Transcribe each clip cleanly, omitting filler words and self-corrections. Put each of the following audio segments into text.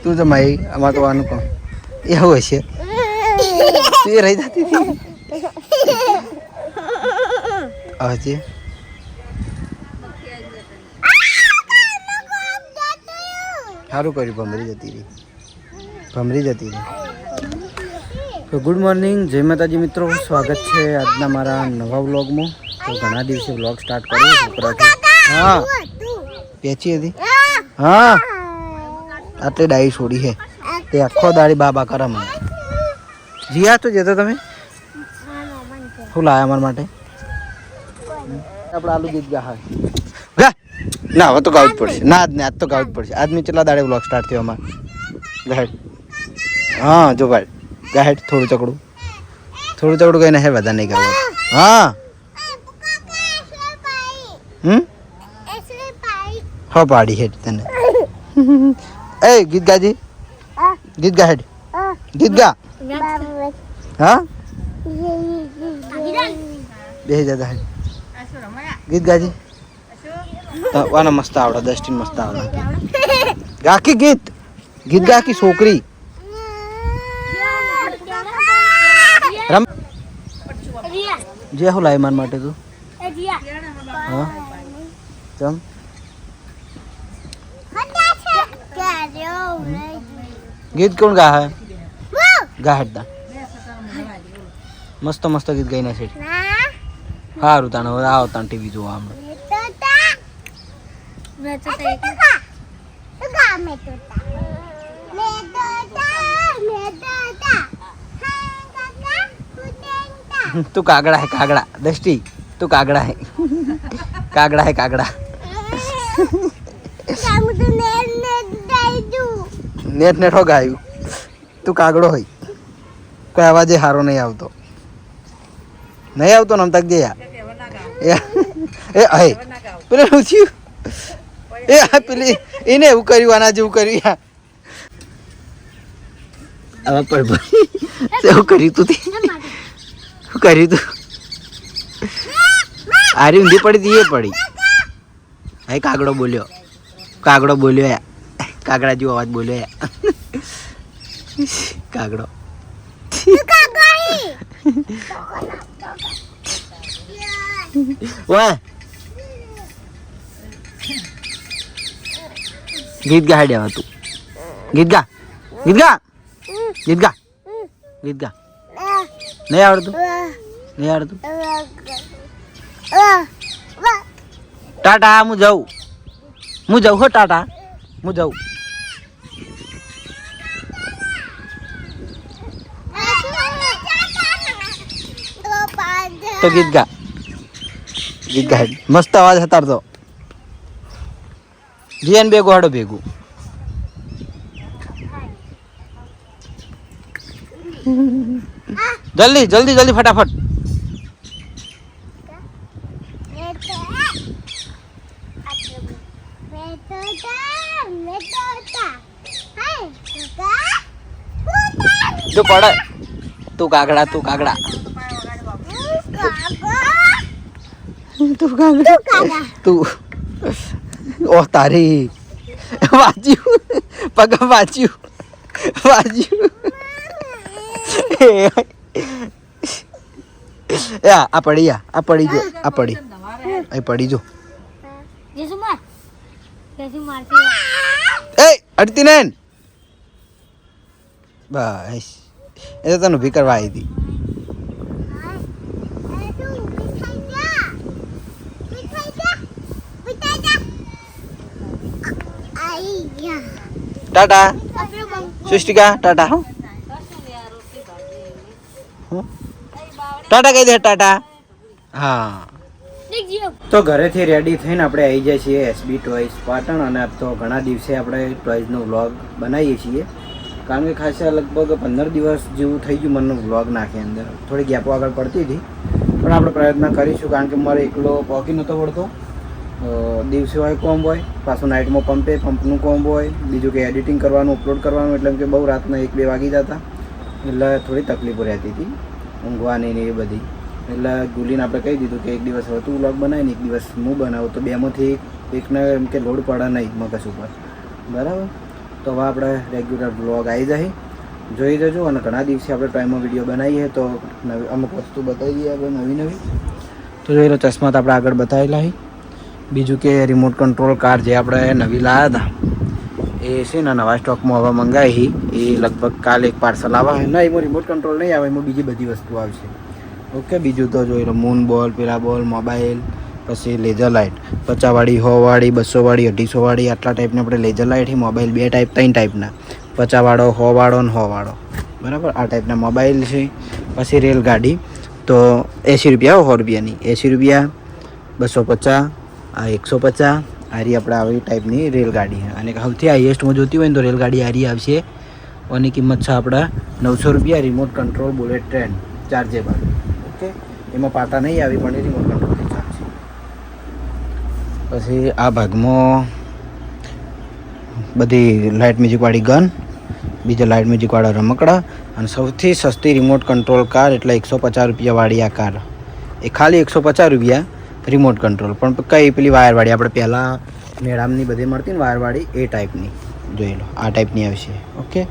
તું જમાઈ આમાં તો આનું કહું એવું હશે તું એ રહી જતી હતી હજી સારું કર્યું ભમરી જતી રહી તો ગુડ મોર્નિંગ જય માતાજી મિત્રો સ્વાગત છે આજના મારા નવા વ્લોગમાં તો ઘણા દિવસે વ્લોગ સ્ટાર્ટ કર્યો છોકરાથી હા પેચી હતી હા આટલે ડાઈ છોડી છે તે આખો દાડી બાબા કરે મને જીયા તો જતો તમે શું લાયા અમારા માટે આપણે આલુ ગીત ગા હોય ના હવે તો ગાવું જ પડશે ના આજ ને આજ તો ગાવું જ પડશે આજ મેં કેટલા દાડે વ્લોગ સ્ટાર્ટ થયો અમારે ગાહેડ હા જો ભાઈ ગાહેડ થોડું ચકડું કહીને હે બધા નહીં ગાવું હા હો પાડી હેડ તને એ ગીત ગાજી ગીત ગા હેડ ગીત ગા હા બે જતા હેડ ગીત ગાજી વાના મસ્ત આવડે દસ્ટીન મસ્ત આવડે ગાકી ગીત ગાકી છોકરી રમ જે હું લાવી માર માટે તું હા ચમ ગીત કોણ ગા હે ગા હેડતા મસ્ત ગીત ગાઈને છે સારું તાણ હવે આવો તાણ ટીવી જોવા હમણાં તું કાગડા હે કાગડા દસ્ટી તું કાગડા હે કાગડા નેટ હો ગાયું તું કાગડો હોય કોઈ અવાજે સારો નહીં આવતો ને તક દે યાર એ પેલે શું થયું એ હા પેલી એને એવું કર્યું આના જેવું કર્યું યાર હવે પણ એવું કર્યું તું શું કર્યું તું આરી ઊંધી પડી હતી એ પડી હા કાગડો બોલ્યો યાર કાગડા જેવો અવાજ બોલ્યો યાર કાગડો વાહ ગીત ગા હેડ્યા તું ગીત ગા નહીં આવડતું ટાટા હું જાઉં હો ટાટા હું જાઉં તો ગીત ગા મસ્ત અવાજ હતારતો જીએન ભેગું હાડો ભેગું જલ્દી ફટાફટ જો પડે તું કાગડા તું ઓહ તારી વાંચ્યું આ પડી જો એ અડતી ને બસ એ તો તને ઉભી કરવા આવી હતી ટાટા સૃષ્ટિકા ટાટા હો ટાટા કહી દે ટાટા હા તો ઘરેથી રેડી થઈને આપણે આવી જાય છીએ એસબી ટોયઝ પાટણ અને તો ઘણા દિવસે આપણે ટોયઝનો વ્લોગ બનાવીએ છીએ કારણ કે ખાસ લગભગ 15 દિવસ જેવું થઈ ગયું મને વ્લોગ નાખી અંદર થોડી ગેપો આગળ પડતી હતી પણ આપણે પ્રયત્ન કરીશું કારણ કે મારે એકલો પહોંચી નહોતો પડતો દિવસે હોય કોમ્બ હોય પાછું નાઇટમાં પંપનું કોમ્બ હોય બીજું કે એડિટિંગ કરવાનું અપલોડ કરવાનું એટલે કે બહુ રાતના 1-2 વાગી જતા એટલે થોડી તકલીફો રહેતી હતી ઊંઘવાની ને એ બધી એટલે ગુલીને આપણે કહી દીધું કે એક દિવસ હવે તું વ્લોગ બનાવી ને એક દિવસ હું બનાવું તો બેમાંથી એકને એમ કે લોડ પડે નહીં મગજ ઉપર બરાબર તો હવે આપણે રેગ્યુલર બ્લોગ આવી જાય જોઈ જજો. અને ઘણા દિવસે આપણે ટાઈમમાં વિડીયો બનાવીએ તો અમુક વસ્તુ બતાવી દઈએ આપણે નવી. તો જોઈ લો ચશ્મા તો આપણે આગળ બતાવેલા છે. બીજું કે રિમોટ કંટ્રોલ કાર જે આપણે નવી લાવ્યા હતા એ છે ને નવા સ્ટોકમાં હવે મંગાવી. એ લગભગ કાલે એક પાર્સલ આવે ના, એમાં રિમોટ કંટ્રોલ નહીં આવે, એમાં બીજી બધી વસ્તુ આવશે. ઓકે, બીજું તો જોઈ લો મૂન બોલ, પેલા બોલ, મોબાઈલ, પછી લેઝર લાઇટ 50 વાળી, 100 વાળી, 200 વાળી, 250 વાળી, આટલા ટાઈપના આપણે લેઝર લાઇટ. મોબાઈલ 2 ટાઈપ 3 ટાઈપના, 50 વાળો, 100 વાળો ને 100 વાળો, બરાબર. આ ટાઈપના મોબાઈલ છે. પછી રેલગાડી તો 80 રૂપિયા, 100 રૂપિયાની 80 રૂપિયા, 250, આ 150. આ રહી આપણે આવી ટાઈપની રેલગાડી. અને સૌથી હાઈએસ્ટમાં જોતી હોય ને તો રેલગાડી આ રહી આવશે. આની કિંમત છે આપણા 900 રૂપિયા. Remote control bullet train chargeable. Okay, એમાં પાટા નહીં આવી પણ એ રિમોટ કંટ્રોલથી ચાલશે. પછી આ ભાગમાં બધી લાઇટ મ્યુઝિકવાળી ગન, બીજા લાઇટ મ્યુઝિકવાળા રમકડા, અને સૌથી સસ્તી રિમોટ કંટ્રોલ કાર એટલે 150 રૂપિયાવાળી આ કાર. એ ખાલી 150 રૂપિયા રિમોટ કંટ્રોલ, પણ કઈ પેલી વાયરવાળી આપણે પહેલાં મેળામની બધી મળતી ને વાયરવાળી, એ ટાઈપની જોઈ લો. આ ટાઈપની આવશે. ઓકે,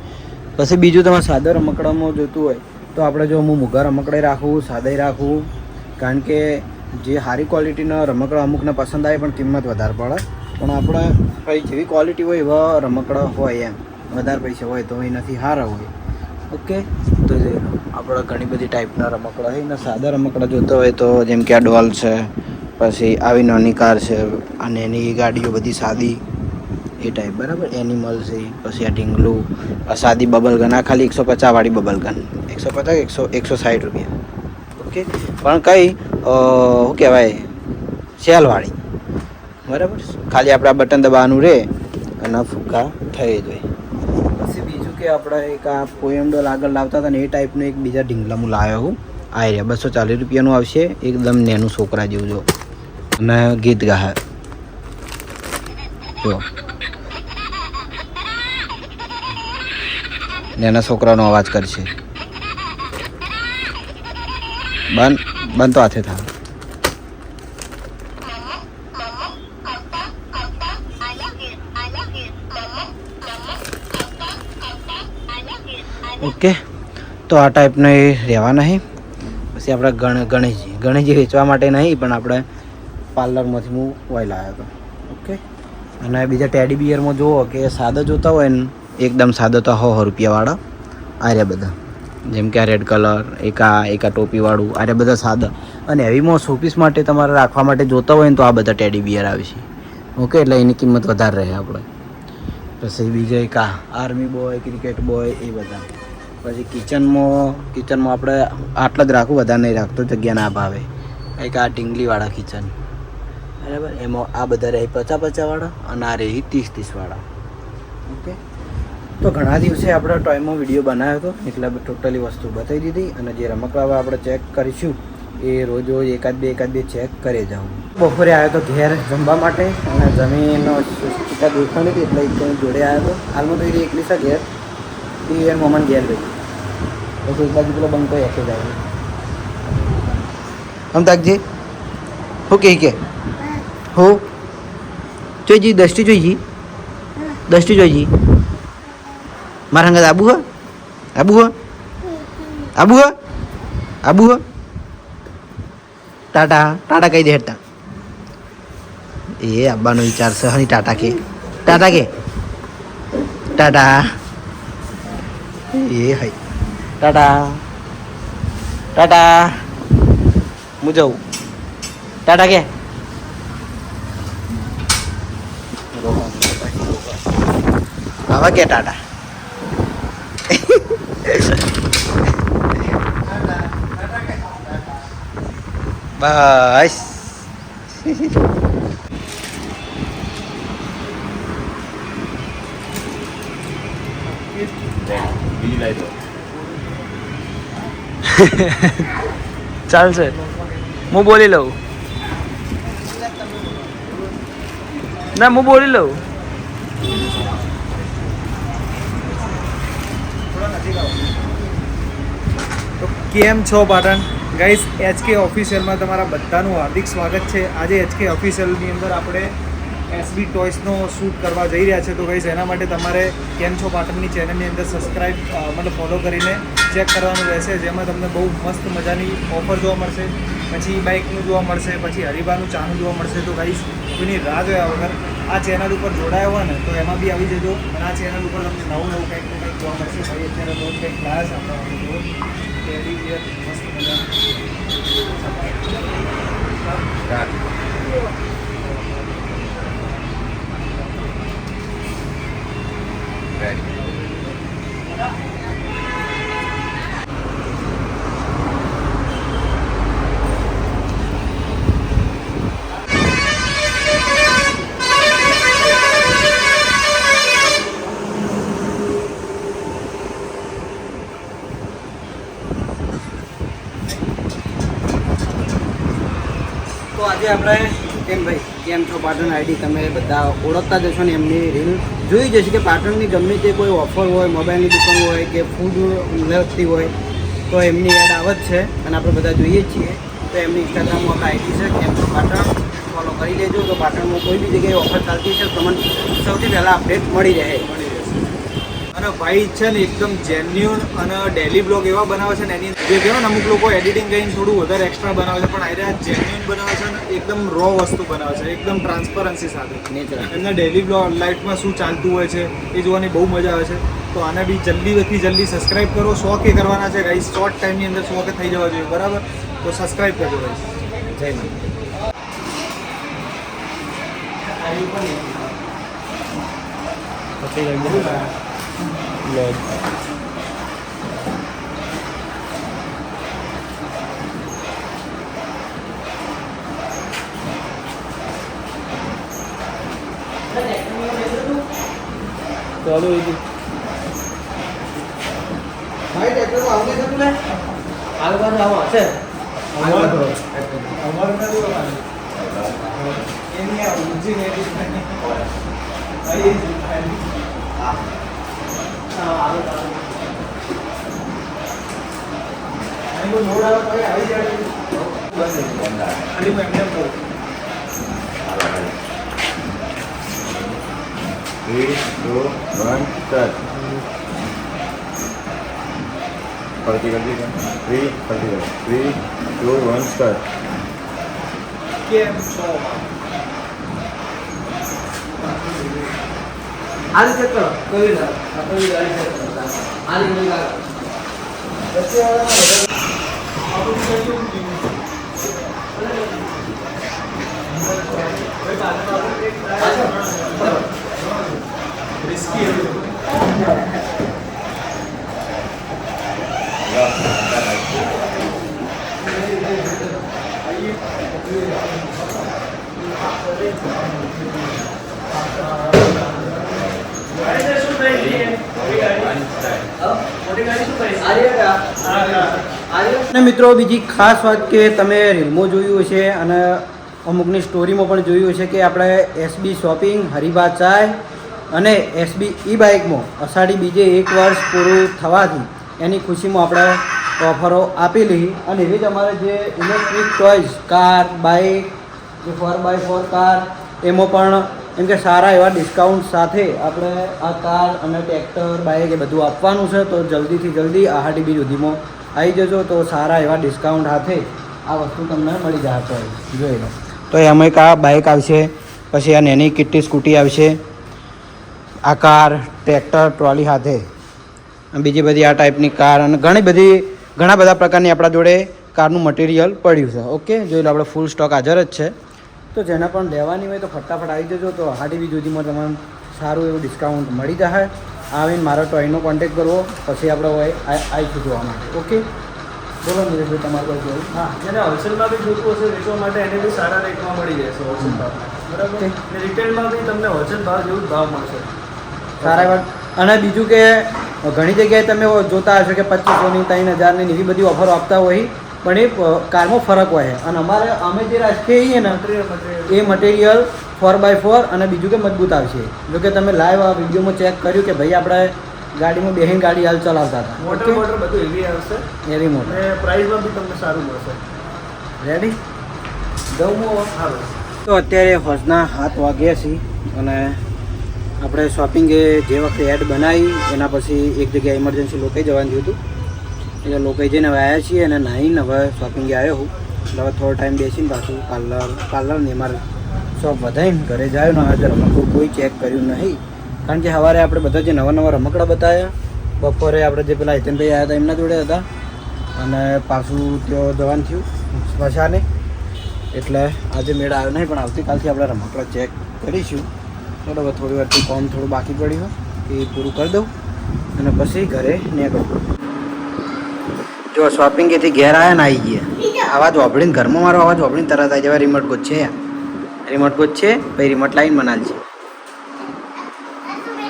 પછી બીજું તમારે સાદા રમકડામાં જોતું હોય તો આપણે જો હું મૂગા રમકડે રાખું, સાદાઈ રાખું, કારણ કે જે સારી ક્વોલિટીના રમકડા અમુકને પસંદ આવે પણ કિંમત વધારે પડે. પણ આપણે ભાઈ જેવી ક્વોલિટી હોય એવા રમકડા હોય, એમ વધારે પૈસા હોય તો એનાથી સારા હોય. ઓકે, તો આપણે ઘણી બધી ટાઈપના રમકડા હોય ને. સાદા રમકડા જોતા હોય તો જેમ કે આ ડોલ છે, પછી આવી નાની કાર છે, અને એની ગાડીઓ બધી સાદી એ ટાઈપ, બરાબર. એનિમલ છે, પછી આ ઢીંગલું, આ સાદી બબલ ગન, આ ખાલી 150 વાળી બબલ ગન 150, 160 રૂપિયા. ઓકે, પણ કઈ શું કહેવાય, સેલવાળી, બરાબર. ખાલી આપણે આ બટન દબાવવાનું રહે અને ફૂંકા થઈ જાય. પછી બીજું કે આપણે એક આ પોએમ ડોલ આગળ લાવતા હતા ને એ ટાઈપનું એક બીજા ઢીંગલા હું લાવ્યો હું. આ રહ્યા 240 રૂપિયાનું આવશે. એકદમ નેનું છોકરા જેવું જો, અને ગીત ગાહે જો, નેના છોકરાનો અવાજ કરશે. બંધ તો હાથે થાય. ઓકે, તો આ ટાઈપનો એ રહેવા નહીં. પછી આપણે ગણેશજી વેચવા માટે નહીં, પણ આપણે પાર્લરમાંથી હું ઓઇલ આવ્યો હતો. ઓકે, અને બીજા ટેડી બિયરમાં જુઓ કે સાદા જોતા હોય ને એકદમ સાદા તો 100 રૂપિયાવાળા આ રહ્યા બધા. જેમ કે આ રેડ કલર, એક આ ટોપીવાળું, આ રહ્યા બધા સાદા. અને હેવીમાં શોપીસ માટે તમારે રાખવા માટે જોતા હોય ને તો આ બધા ટેડી બિયર આવે છે. ઓકે, એટલે એની કિંમત વધારે રહે આપણે. પછી બીજા એક આર્મી બોય, ક્રિકેટ બોય, એ બધા. પછી કિચનમાં આપણે આટલા જ રાખવું, વધારે નહીં રાખતો, જગ્યા ના ભાવે. કંઈક આ ઢીંગલીવાળા કિચન, બરાબર. એમાં આ બધા રહે 50 વાળા અને આ રહે 30 વાળા. ઓકે, તો ઘણા દિવસે આપણે ટાઈમમાં વિડીયો બનાવ્યો હતો એટલે ટોટલી વસ્તુ બતાવી દીધી. અને જે રમકડા આપણે ચેક કરીશું એ રોજ એકાદ બે ચેક કરી જાઉં. બપોરે આવ્યો તો ઘેર જમવા માટે, અને જમીનનો ટીકા દોખાણી હતી એટલે એક જોડે આવ્યો હતો. હાલમાં તો એ એકલી છે ઘેર, એ મમ્માને ઘેર ગઈ. પછી એક બાજુ પેલો બંકો એકે જાય અમદાજી હું કે હો જોઈજી દષ્ટિ જોઈજી મારા હંગત આબુ હ ટાટા કહી દે હેઠતા. એ આવવાનો વિચાર છે. હની ટાટા કે ટાટા એ હઈ ટાટા હું જઉં. ટાટા કે આવા કે ટાટા બસ. ચાલશે, હું બોલી લઉં. ના, હું બોલી લઉં. તો કેમ છો પાટણ ગાઈસ? HK ઓફિશિયલમાં તમારા બધાનું હાર્દિક સ્વાગત છે. આજે HK ઓફિશિયલની અંદર આપણે એસબી ટોયસનો શૂટ કરવા જઈ રહ્યા છે. તો ગાઈસ એના માટે તમારે કેમ છો પાટણની ચેનલની અંદર સબસ્ક્રાઇબ મતલબ ફોલો કરીને ચેક કરવાનું રહેશે, જેમાં તમને બહુ મસ્ત મજાની ઓફર જોવા મળશે, પછી ઈ બાઇકનું જોવા મળશે, પછી હરીબાનું ચાનું જોવા મળશે. તો ગાઈસ કોઈની રાહ જોયા વગર આ ચેનલ ઉપર જોડાયા હોય ને તો એમાં બી આવી જજો. અને આ ચેનલ ઉપર તમને નવું કંઈક જોવા મળશે. ભાઈ અત્યારે રોજ કંઈક લાયા છે આપણા જો ટેડી બિયર મસ્ત મજા. તો આજે આપણે કેમ ભાઈ કેમ છો પાટણ આઈડી તમે બધા ઓળખતા જશો ને, એમની રીલ જોઈ જશે કે પાટણની ગમે તે કોઈ ઓફર હોય, મોબાઈલની દુકાન હોય કે ફૂડ લગતી હોય તો એમની એડ આવે જ છે અને આપણે બધા જોઈએ જ છીએ. તો એમની ઇન્સ્ટાગ્રામમાં આપણે આઈડી છે કેમ છો પાટણ, ફોલો કરી લેજો. તો પાટણમાં કોઈ બી જગ્યાએ ઓફર ચાલતી છે તમને સૌથી પહેલાં અપડેટ મળી રહે. અને ભાઈ છે ને એકદમ જેન્યુઅન અને ડેલી બ્લોગ એવા બનાવે છે ને, એની જે કહેવાય ને અમુક લોકો એડિટિંગ કરીને થોડું વધારે એક્સ્ટ્રા બનાવે છે, પણ આ જેન્યુઅન બનાવે છે ને એકદમ રો વસ્તુ બનાવે છે, એકદમ ટ્રાન્સપરન્સી સાથે. એમના ડેલી બ્લોગ લાઈફમાં શું ચાલતું હોય છે એ જોવાની બહુ મજા આવે છે. તો આને બી જલ્દીથી જલ્દી સબસ્ક્રાઇબ કરો. 100K કરવાના છે ગાઈસ, શોર્ટ ટાઈમની અંદર 100K થઈ જવા જોઈએ, બરાબર? તો સબસ્ક્રાઇબ કરજો ગાઈસ. જય માતા. ચાલો ભાઈ ટ્રેક્ટર તો આવશે તું ને આ લોકો આવો હશે અમાર નથી એની આ ઊંચી નેટી નહીં ભાઈ હા આવો અને કોઈ નોડ આવે તો આવી જાય બસ ખાલી હું એમને કહું 3, 2, 1, start. Party कर दीजिए. 3, 2, 1, start. કેમ છો આ રીતે કરો કરી લો આપણી ગાડી છે આ રીતે ગાડી વચ્ચે આપણું કશું રિસ્કી અને મિત્રો બીજી ખાસ વાત કે તમે રીલમાં જોયું હશે અને અમુકની સ્ટોરીમાં પણ જોયું હશે કે આપણે એસબી શોપિંગ, હરિભા ચાય અને એસબી ઈ બાઇકમાં અષાઢી બીજે 1 વર્ષ પૂરું થવાથી એની ખુશીમાં આપણે ઓફરો આપેલી. અને એવી જ અમારે જે ઇલેક્ટ્રિક ટોયઝ કાર, બાઇક, જે 4x4 કાર એમાં પણ એમ કે સારા એવા ડિસ્કાઉન્ટ સાથે આપણે આ કાર અને ટ્રેક્ટર, બાઇક એ બધું આપવાનું છે. તો જલ્દીથી જલ્દી આહાટી બી સુધીમાં આવી જજો. તો સારા એવા ડિસ્કાઉન્ટ સાથે આ વસ્તુ તમને મળી જાય. તો જોઈ લો. તો એમાં એક આ બાઇક આવશે, પછી આ નાની કિટ્ટી સ્કૂટી આવશે, આ કાર, ટ્રેક્ટર, ટ્રોલી સાથે બીજી બધી આ ટાઈપની કાર અને ઘણા બધા પ્રકારની આપણા જોડે કારનું મટીરિયલ પડ્યું છે. ઓકે, જોઈ લો આપણે ફૂલ સ્ટોક હાજર જ છે. તો જેને પણ લેવાની હોય તો ફટાફટ આવી જજો. તો હાટીવી જુદીમાં તમને સારું એવું ડિસ્કાઉન્ટ મળી જાય. આવીને મારો ટોયનો કોન્ટેક્ટ કરવો, પછી આપણે હોય આવી જોવા માટે. ઓકે, બોલો નીરજભાઈ તમારે કોઈ જોયું? હા, જેને હોલસેલમાં બી જોતું હશે વેચવા માટે એને બી સારા રેટમાં મળી જશે હોલસેલ ભાવ, બરાબર? અને રિટેલમાં બી તમને હોલસેલ ભાવ જેવું જ ભાવ મળશે. સારા એવા. અને બીજું કે ઘણી જગ્યાએ તમે જોતા હશો કે 2500ની, 3000ની એવી બધી ઓફરો આપતા હોય, પણ એ કારમાં ફરક હોય. અને અમે જે રાખીએ છીએ ને એ મટીરિયલ 4x4 અને બીજું કે મજબૂત આવશે. જો કે તમે લાઈવ આ વિડીયોમાં ચેક કર્યું કે ભાઈ આપણે ગાડીમાં બેહીને ગાડી હાલ ચલાવતા હતા. મોટર બધું એવી આવશે, એવી મોટર અને પ્રાઇસમાં બી તમને સારું મળશે. રેડી દઉં હું? હા. તો અત્યારે હોજના 7 વાગ્યા છે અને આપણે શોપિંગ જે વખતે એડ બનાવી એના પછી એક જગ્યાએ ઇમરજન્સી લોકાઈ જવાનું થયું હતું એટલે લોકાઈ જઈને હવે આવ્યા છીએ અને નાહીને હવે શોપિંગે આવ્યો હું એટલે હવે થોડો ટાઈમ બેસીને પાછું પાર્લરને મારે શોપ વધારીને ઘરે જાય ને આજે રમકડું કોઈ ચેક કર્યું નહીં કારણ કે સવારે આપણે બધા જે નવા રમકડા બતાવ્યા બપોરે આપણે જે પેલા હિતેનભાઈ આવ્યા હતા એમના જોડે હતા અને પાછું ત્યાં જવાનું થયું સ્મશાને એટલે આજે મેળ આવ્યો નહીં પણ આવતીકાલથી આપણે રમકડા ચેક કરીશું બરાબર થોડી વારથી કામ થોડું બાકી પડ્યું હોય એ પૂરું કરી દઉં અને પછી ઘરે નીકળું જો શોપિંગેથી ઘેર આવ્યા ને આવી ગયા અવાજ વાપરીને ઘરમાં મારો અવાજ વાપરીને તરત આવી જવા રિમોટ ગોત છે પછી રિમોટ લાઈન બનાલ છે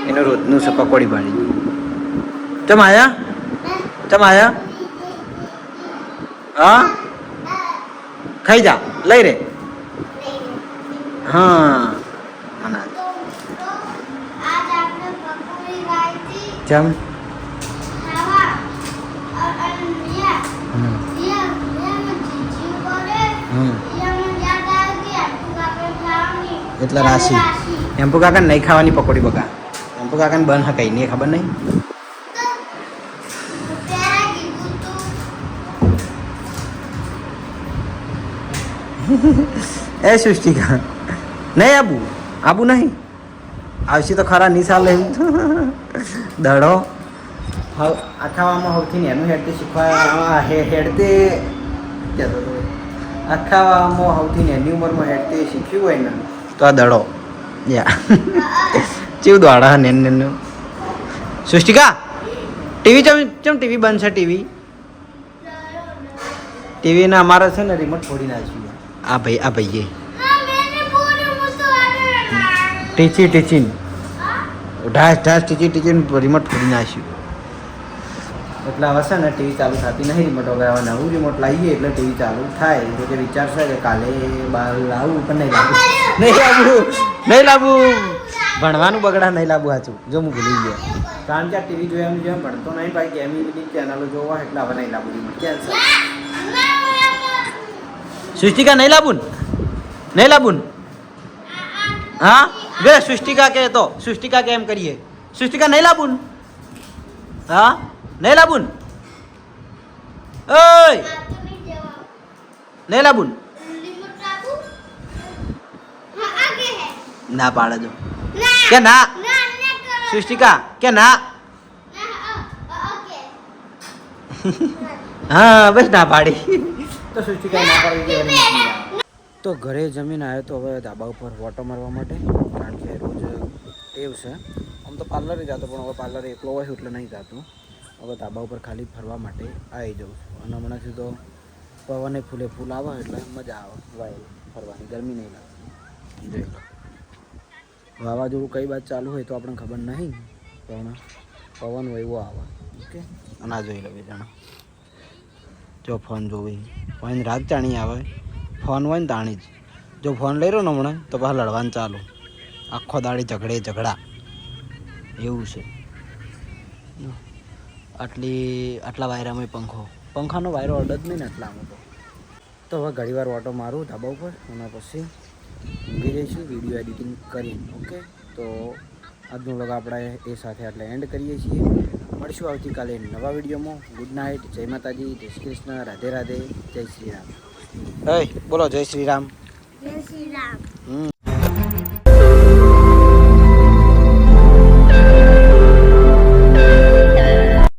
એનું રોજનું છે પકોડી પાડી ચમ આયા હા ખાઈ જા લઈ રે હા અનાજ ચમ એટલે રાશિ એમ્પુ કાકા નહીં ખાવાની પકોડી બકા એમ્પુ કાકાને બન કઈ નહીં ખબર નહીં એ સૃષ્ટિકા નહીં આબુ નહીં આવશે તો ખરા નહીં ચાલે દડો આખાવામાં સૌથી એનું હેડતે શીખવા હેડતે આખાવામાં સૌથી એની ઉંમરમાં હેડતે શીખ્યું હોય ને તો આ દડો યા ચેવું દોડા નેન સૃષ્ટિકા ટીવી ચમ ટીવી બંધ છે ટીવીને અમારે છે ને રિમોટ ફોડી નાખ્યું આ ભાઈએ ટીચિંગ ઢાસ ટીચિંગ રિમોટ ફોડી નાખ્યું એટલે હવે છે ને ટીવી ચાલુ થતી નહીં રિમોટ વગર હવે નવું રિમોટ લાવીએ એટલે ટીવી ચાલુ થાય તો જે વિચાર છે કે કાલે બહાર લાવું પણ નહીં લાવવું ભણવાનું બગડા નહીં લાવવું સાચું જો હું ભૂલી ગયો કારણ કે આ ટીવી જોયા જેમ ભણતો નહીં ભાઈ ગેમિંગ બધી ચેનલો જોવા એટલે હવે નહીં લાવવું રિમોટ કેન્સલ સૃષ્ટિકા નહીં લાવવું હા બે સૃષ્ટિકા કે તો સૃષ્ટિકા કે એમ કરીએ સૃષ્ટિકા નહીં લાવવું હા નહીં લાવવું ઓય નહીં લાવવું ના પાડે જો કે ના સૃષ્ટિકા કે ના હા બસ ના પાડી તો સૃષ્ટિકા ના પાડી તો ઘરે જમીન આવ્યો તો હવે ધાબા ઉપર વોટો મારવા માટે કારણ કે રોજ ટેવ છે આમ તો પાર્લરે જતો પણ હવે પાર્લરે એકલો હોય એટલે નહીં જતું હવે ધાબા ઉપર ખાલી ફરવા માટે આવી જાઉં છું અને હમણાંથી તો પવને ફૂલ આવે એટલે મજા આવે વાય ફરવાની ગરમી નહીં લાગતી જોઈ લો વાવાઝોડું કઈ બાજુ ચાલુ હોય તો આપણને ખબર નહીં પણ પવન એવો આવે ઓકે અને આ જોઈ લો બે જણા જો ફોન જોવી ફોન રાત જાણી આવે ફોન હોય ને તાણી જ જો ફોન લઈ રહ્યો ને હમણાં તો પાછા લડવાનું ચાલુ આખો દાડી ઝઘડા એવું છે આટલા વાયરામાં પંખાનો વાયરો અડ જ નહીં ને આટલામાં તો હવે ઘણીવાર ઓટો મારું ધાબા ઉપર અને પછી ઊંઘી જઈશું વિડીયો એડિટિંગ કરીને ઓકે તો આજનો વ્લોગ આપણે એ સાથે એટલે એન્ડ કરીએ છીએ મળશું આવતીકાલે નવા વિડીયોમાં ગુડ નાઇટ જય માતાજી જય શ્રી કૃષ્ણ રાધે રાધે જય શ્રી રામ બોલો જય શ્રી રામ.